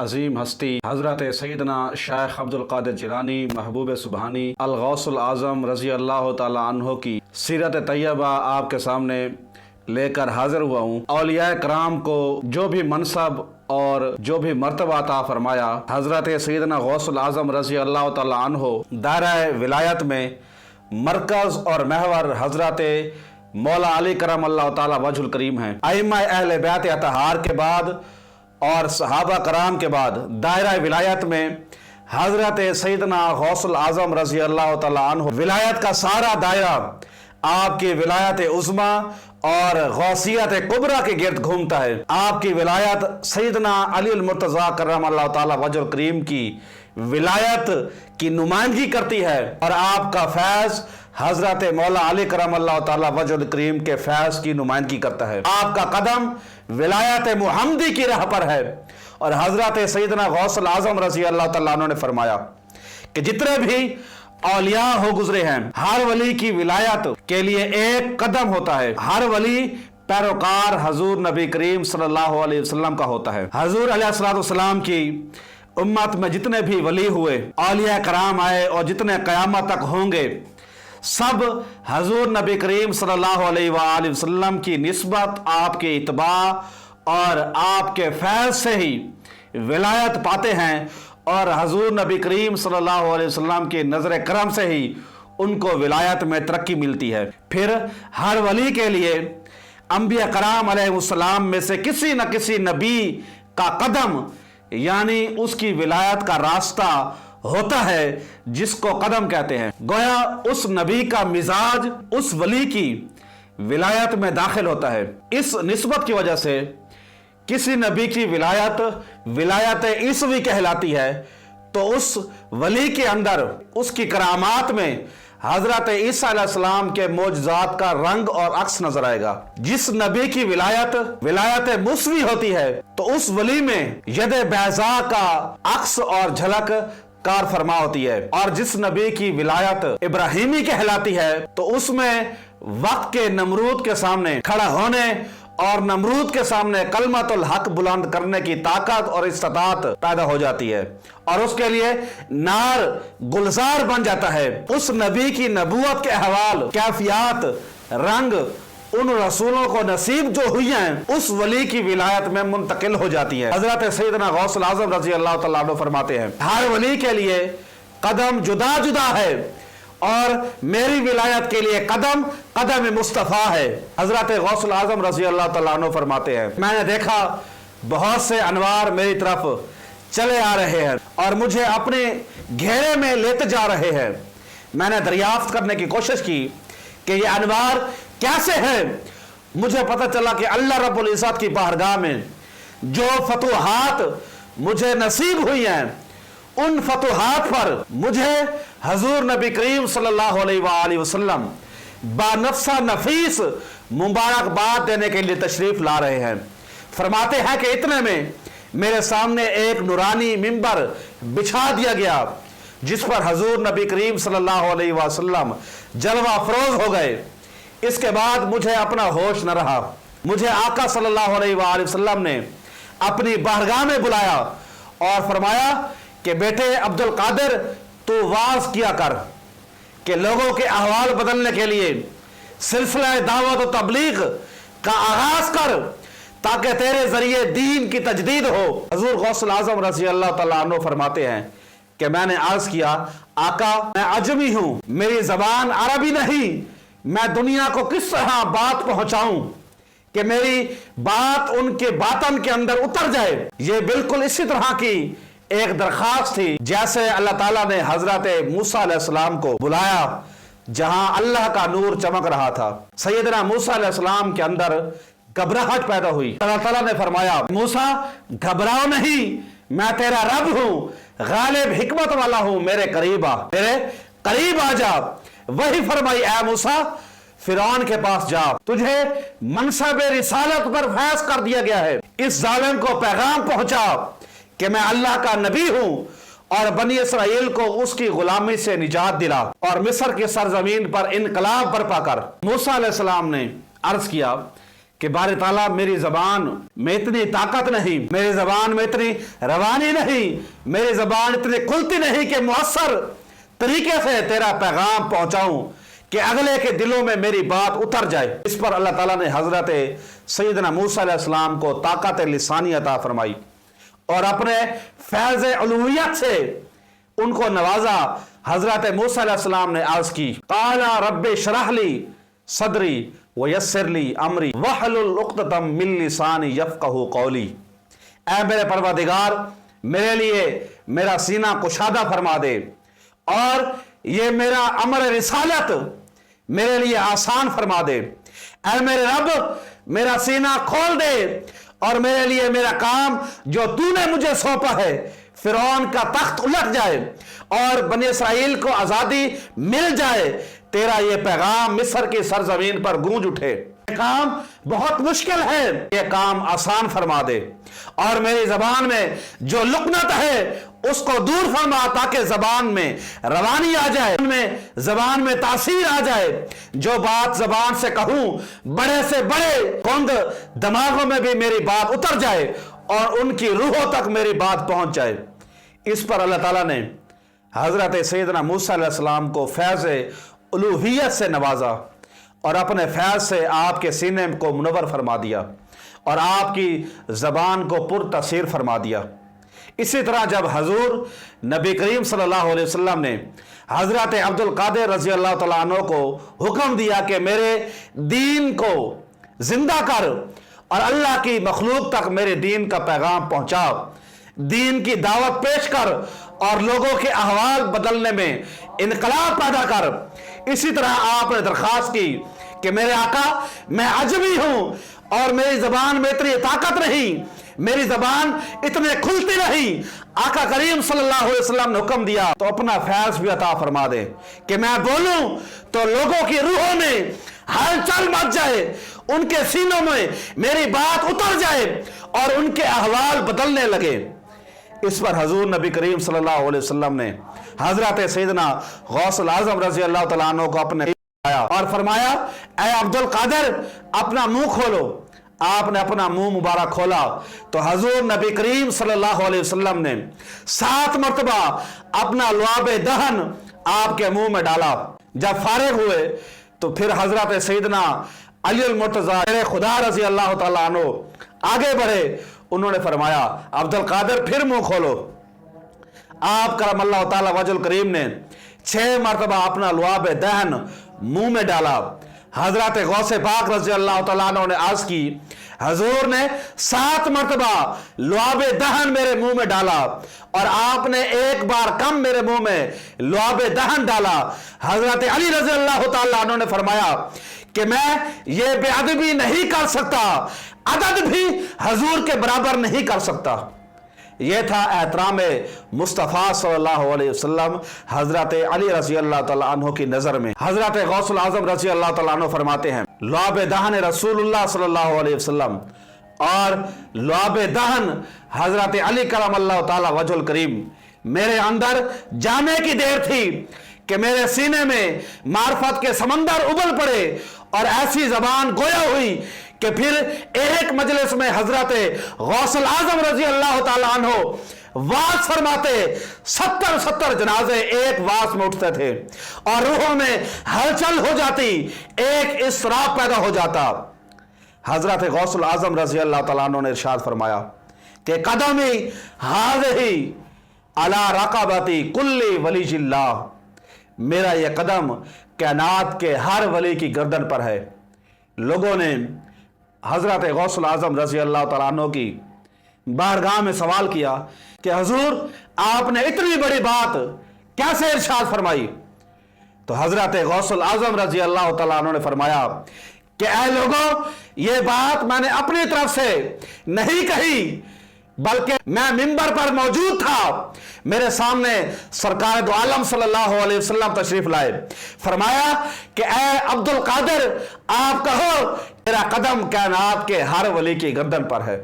عظیم ہستی حضرت سیدنا شیخ عبدالقادر جیلانی محبوب سبحانی الغوث العظم رضی اللہ تعالیٰ عنہ کی سیرت طیبہ آپ کے سامنے لے کر حاضر ہوا ہوں۔ اولیاء کرام کو جو بھی منصب اور جو بھی مرتبہ عطا فرمایا، حضرت سیدنا غوث العظم رضی اللہ تعالیٰ عنہ دائرہ ولایت میں مرکز اور محور حضرت مولا علی کرم اللہ تعالیٰ وجہ الکریم ہیں۔ ائمہ اہل بیت اطہار کے بعد اور صحابہ کرام کے بعد دائرہ ولایت میں حضرت سیدنا غوث العظم رضی اللہ تعالیٰ عنہ ولایت کا سارا دائرہ آپ کی ولایت عظمیٰ اور غوثیت کبریٰ کے گرد گھومتا ہے۔ آپ کی ولایت سیدنا علی المرتضیٰ کرم اللہ تعالیٰ وجہ الکریم کی ولایت کی نمائندگی کرتی ہے، اور آپ کا فیض حضرت مولا علی کرم اللہ تعالیٰ وجہ الکریم کے فیض کی نمائندگی کرتا ہے۔ آپ کا قدم ولایت محمدی کی راہ پر ہے، اور حضرت سیدنا غوث العظم رضی اللہ تعالیٰ عنہ نے فرمایا کہ جتنے بھی اولیاء ہو گزرے ہیں، ہر ولی کی ولایت کے لیے ایک قدم ہوتا ہے۔ ہر ولی پیروکار حضور نبی کریم صلی اللہ علیہ وسلم کا ہوتا ہے۔ حضور علیہ السلام کی امت میں جتنے بھی ولی ہوئے، اولیاء کرام آئے، اور جتنے قیامت تک ہوں گے، سب حضور نبی کریم صلی اللہ علیہ وآلہ وسلم کی نسبت، آپ کے اتباع اور آپ کے فیض سے ہی ولایت پاتے ہیں، اور حضور نبی کریم صلی اللہ علیہ وسلم کی نظر کرم سے ہی ان کو ولایت میں ترقی ملتی ہے۔ پھر ہر ولی کے لیے انبیاء کرام علیہ السلام میں سے کسی نہ کسی نبی کا قدم، یعنی اس کی ولایت کا راستہ ہوتا ہے، جس کو قدم کہتے ہیں۔ گویا اس نبی کا مزاج اس ولی کی ولایت میں داخل ہوتا ہے۔ اس نسبت کی وجہ سے کسی نبی کی ولایت عیسوی کہلاتی ہے، تو اس ولی کے اندر اس کی کرامات میں حضرت عیسیٰ علیہ السلام کے معجزات کا رنگ اور عکس نظر آئے گا۔ جس نبی کی ولایت موسوی ہوتی ہے، تو اس ولی میں ید بیضاء کا عکس اور جھلک کار فرما ہوتی ہے، اور جس نبی کی ولایت ابراہیمی کہلاتی ہے، تو اس میں وقت کے نمرود کے سامنے کھڑا ہونے اور نمرود کے سامنے کلمت الحق بلند کرنے کی طاقت اور استطاعت پیدا ہو جاتی ہے، اور اس کے لیے نار گلزار بن جاتا ہے۔ اس نبی کی نبوت کے احوال، کیفیات، رنگ ان رسولوں کو نصیب جو ہوئی ہیں، اس ولی کی ولایت میں منتقل ہو جاتی ہے۔ حضرت سیدنا غوث العظم رضی اللہ تعالیٰ عنہ فرماتے ہیں، ہر ولی کے لیے قدم جدا جدا ہے، اور میری ولایت کے لیے قدم مصطفیٰ ہے۔ حضرت غوث العظم رضی اللہ تعالیٰ عنہ فرماتے ہیں، میں نے دیکھا بہت سے انوار میری طرف چلے آ رہے ہیں اور مجھے اپنے گھیرے میں لیتے جا رہے ہیں۔ میں نے دریافت کرنے کی کوشش کی کہ یہ انوار کیسے ہیں۔ مجھے پتہ چلا کہ اللہ رب العزت کی بارگاہ میں جو فتوحات مجھے نصیب ہوئی ہیں، ان فتوحات پر مجھے حضور نبی کریم صلی اللہ علیہ وآلہ وسلم بانفسہ نفیس مبارکباد دینے کے لیے تشریف لا رہے ہیں۔ فرماتے ہیں کہ اتنے میں میرے سامنے ایک نورانی منبر بچھا دیا گیا، جس پر حضور نبی کریم صلی اللہ علیہ وسلم جلوہ افروز ہو گئے۔ اس کے بعد مجھے اپنا ہوش نہ رہا۔ مجھے آقا صلی اللہ علیہ وآلہ وسلم نے اپنی بارگاہ میں بلایا اور فرمایا کہ بیٹے عبدالقادر، تو واعظ کیا کر کہ لوگوں کے احوال بدلنے کے لیے سلسلہ دعوت و تبلیغ کا آغاز کر، تاکہ تیرے ذریعے دین کی تجدید ہو۔ حضور غوث العظم رضی اللہ تعالیٰ عنہ فرماتے ہیں کہ میں نے عرض کیا، آقا میں عجمی ہوں، میری زبان عربی نہیں، میں دنیا کو کس طرح بات پہنچاؤں کہ میری بات ان کے باطن کے اندر اتر جائے۔ یہ بالکل اسی طرح کی ایک درخواست تھی جیسے اللہ تعالیٰ نے حضرت موسیٰ علیہ السلام کو بلایا جہاں اللہ کا نور چمک رہا تھا۔ سیدنا موسیٰ علیہ السلام کے اندر گھبراہٹ پیدا ہوئی۔ اللہ تعالیٰ نے فرمایا، موسیٰ گھبراؤ نہیں، میں تیرا رب ہوں، غالب حکمت والا ہوں، میرے قریب آ جا۔ وہی فرمائی، اے موسیٰ فرعون کے پاس جا، تجھے منصب رسالت پر فیض کر دیا گیا ہے، اس ظالم کو پیغام پہنچا کہ میں اللہ کا نبی ہوں، اور بنی اسرائیل کو اس کی غلامی سے نجات دلا اور مصر کی سرزمین پر انقلاب برپا کر۔ موسیٰ علیہ السلام نے عرض کیا کہ باری تعالیٰ میری زبان میں اتنی طاقت نہیں، میری زبان میں اتنی روانی نہیں، میری زبان اتنی کھلتی نہیں کہ مؤثر طریقے سے تیرا پیغام پہنچاؤں کہ اگلے کے دلوں میں میری بات اتر جائے۔ اس پر اللہ تعالیٰ نے حضرت سیدنا موسیٰ علیہ السلام کو طاقت لسانی عطا فرمائی اور اپنے فیض الوہیت سے ان کو نوازا۔ حضرت موسیٰ علیہ السلام نے عرض کی، قال رب اشرح لی صدری ویسر لی امری واحلل عقدۃ من لسانی یفقہوا قولی۔ اے میرے پروردگار، میرے لیے میرا سینہ کشادہ فرما دے اور یہ میرا امر رسالت میرے لیے آسان فرما دے۔ اے میرے رب، میرا سینہ کھول دے اور میرے لیے میرا کام جو تو نے مجھے سونپا ہے، فرعون کا تخت الٹ جائے اور بنی اسرائیل کو آزادی مل جائے، تیرا یہ پیغام مصر کی سرزمین پر گونج اٹھے۔ یہ کام بہت مشکل ہے، یہ کام آسان فرما دے اور میری زبان میں جو لکنت ہے اس کو دور فرما تاکہ زبان میں روانی آ جائے، زبان میں تاثیر آ جائے، جو بات زبان سے کہوں بڑے سے بڑے کند دماغوں میں بھی میری بات اتر جائے اور ان کی روحوں تک میری بات پہنچ جائے۔ اس پر اللہ تعالیٰ نے حضرت سیدنا موسیٰ علیہ السلام کو فیض الوہیت سے نوازا اور اپنے فیض سے آپ کے سینے کو منور فرما دیا اور آپ کی زبان کو پر تاثیر فرما دیا۔ اسی طرح جب حضور نبی کریم صلی اللہ علیہ وسلم نے حضرت عبد القادر رضی اللہ تعالیٰ عنہ کو حکم دیا کہ میرے دین کو زندہ کر اور اللہ کی مخلوق تک میرے دین کا پیغام پہنچا، دین کی دعوت پیش کر اور لوگوں کے احوال بدلنے میں انقلاب پیدا کر، اسی طرح آپ نے درخواست کی کہ میرے آقا، میں عجمی ہوں اور میری زبان میں اتنی طاقت نہیں، میری زبان اتنے کھلتی نہیں۔ آقا کریم صلی اللہ علیہ وسلم نے حکم دیا تو اپنا فیض بھی عطا فرما دے کہ میں بولوں تو لوگوں کی روحوں میں ہلچل مچ جائے، ان کے سینوں میں میری بات اتر جائے اور ان کے احوال بدلنے لگے۔ اس پر حضور نبی کریم صلی اللہ علیہ وسلم نے حضرت سیدنا غوث الاعظم رضی اللہ تعالیٰ عنہ کو اپنے آیا اور فرمایا، اے عبد القادر، اپنا منہ کھولو۔ آپ نے اپنا منہ مبارک کھولا تو حضور نبی کریم صلی اللہ علیہ وسلم نے 7 مرتبہ اپنا لعاب دہن آپ کے منہ میں ڈالا۔ جب فارغ ہوئے تو پھر حضرت سیدنا علی المرتضیٰ میرے خدا رضی اللہ تعالیٰ عنہ آگے بڑھے، انہوں نے فرمایا، عبد القادر پھر منہ کھولو۔ آپ کرم اللہ تعالیٰ وجہ الکریم نے 6 مرتبہ اپنا لعاب دہن منہ میں ڈالا۔ حضرت غوث پاک رضی اللہ تعالیٰ عنہ نے عرض کی، حضور نے 7 مرتبہ لعاب دہن میرے منہ میں ڈالا اور آپ نے 1 بار کم میرے منہ میں لعاب دہن ڈالا۔ حضرت علی رضی اللہ تعالیٰ عنہ نے فرمایا کہ میں یہ بے ادبی نہیں کر سکتا، عدد بھی حضور کے برابر نہیں کر سکتا۔ یہ تھا احترام مصطفیٰ صلی اللہ علیہ وسلم حضرت علی رضی اللہ تعالیٰ عنہ کی نظر میں۔ حضرت غوث الاعظم رضی اللہ تعالیٰ عنہ فرماتے ہیں، لعاب دہن رسول اللہ صلی اللہ علیہ وسلم اور لعاب دہن حضرت علی کرم اللہ تعالیٰ وجہ الکریم میرے اندر جانے کی دیر تھی کہ میرے سینے میں معرفت کے سمندر ابل پڑے اور ایسی زبان گویا ہوئی کہ پھر ایک مجلس میں حضرت غوث الاعظم رضی اللہ تعالیٰ عنہ واز فرماتے، 70 جنازے ایک واز میں اٹھتے تھے اور روحوں میں ہلچل ہو جاتی، ایک اضطراب پیدا ہو جاتا۔ حضرت غوث الاعظم رضی اللہ تعالیٰ عنہ نے ارشاد فرمایا کہ قدمی ہذہ علی رقبتی کل ولی اللہ، میرا یہ قدم کائنات کے ہر ولی کی گردن پر ہے۔ لوگوں نے حضرت غوث الاعظم رضی اللہ تعالیٰ عنہ کی بارگاہ میں سوال کیا کہ حضور، آپ نے اتنی بڑی بات کیسے ارشاد فرمائی؟ تو حضرت غوث الاعظم رضی اللہ تعالیٰ عنہ نے فرمایا کہ اے لوگوں، یہ بات میں نے اپنی طرف سے نہیں کہی، بلکہ میں منبر پر موجود تھا، میرے سامنے سرکار دو عالم صلی اللہ علیہ وسلم تشریف لائے، فرمایا کہ اے عبد القادر، آپ کہو میرا قدم کائنات کے ہر ولی کی گردن پر ہے۔